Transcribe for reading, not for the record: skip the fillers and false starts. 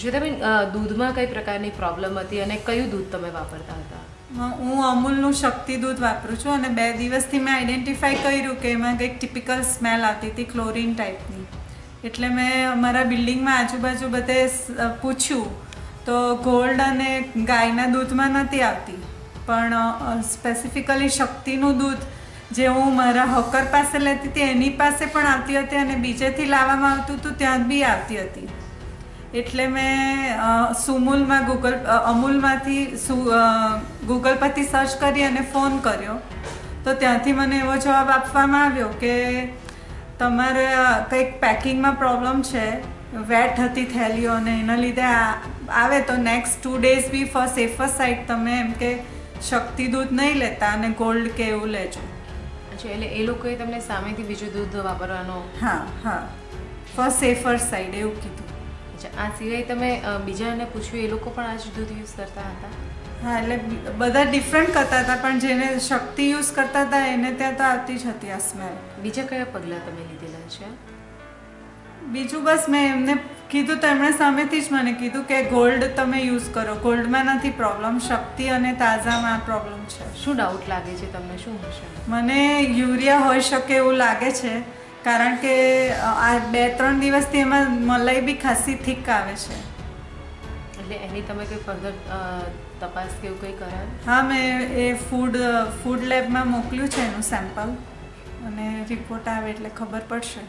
શ્વેતાબેન, દૂધમાં કઈ પ્રકારની પ્રોબ્લેમ હતી અને કયું દૂધ તમે વાપરતા હતા? હું અમૂલનું શક્તિ દૂધ વાપરું છું અને 2 દિવસથી મેં આઈડેન્ટિફાઈ કર્યું કે એમાં કંઈક ટિપિકલ સ્મેલ આવતી હતી, ક્લોરીન ટાઈપની. એટલે મેં અમારા બિલ્ડિંગમાં આજુબાજુ બધે પૂછ્યું તો ગોલ્ડ અને ગાયના દૂધમાં નથી આવતી, પણ સ્પેસિફિકલી શક્તિનું દૂધ જે હું મારા હોકર પાસે લેતી હતી એની પાસે પણ આવતી હતી અને બીજેથી લાવવામાં આવતું હતું ત્યાં બી આવતી હતી. એટલે મેં સુમૂલમાં અમૂલમાંથી ગૂગલ પરથી સર્ચ કરી અને ફોન કર્યો તો ત્યાંથી મને એવો જવાબ આપવામાં આવ્યો કે તમારે કંઈક પેકિંગમાં પ્રોબ્લેમ છે, વેટ હતી થેલીઓ અને એના લીધે આવે તો નેક્સ્ટ 2 days બી ફોર સેફર સાઇડ તમે એમ કે શક્તિ દૂધ નહીં લેતા અને ગોલ્ડ કે એવું લેજો. અચ્છા, એટલે એ લોકોએ તમને સામેથી બીજું દૂધ વાપરવાનો? હા, ફોર સેફર સાઇડ એવું કીધું. અચ્છા, આ સિવાય તમે બીજાને પૂછ્યું એ લોકો પણ આ જ દૂધ યુઝ કરતા હતા? હા, એટલે બધા ડિફરન્ટ કરતા હતા પણ જેને શક્તિ યુઝ કરતા હતા એને ત્યાં તો આવતી જ હતી આ સ્મેલ. બીજા કયા પગલાં તમે લીધેલા છે? બીજું બસ મેં એમને કીધું તો એમણે સામેથી જ મને કીધું કે ગોલ્ડ તમે યુઝ કરો, ગોલ્ડમાં નથી પ્રોબ્લેમ, શક્તિ અને તાજામાં પ્રોબ્લેમ છે. શું ડાઉટ લાગે છે તમને, શું હશે? મને યુરિયા હોઈ શકે એવું લાગે છે, કારણ કે આ 2-3 દિવસથી એમાં મલાઈ બી ખાસી થીક આવે છે. એટલે એની તમે કંઈ ફર્ધર તપાસ કે એવું કંઈ કરાવ્યું? હા, મેં એ ફૂડ લેબમાં મોકલ્યું છે એનું સેમ્પલ અને રિપોર્ટ આવે એટલે ખબર પડશે.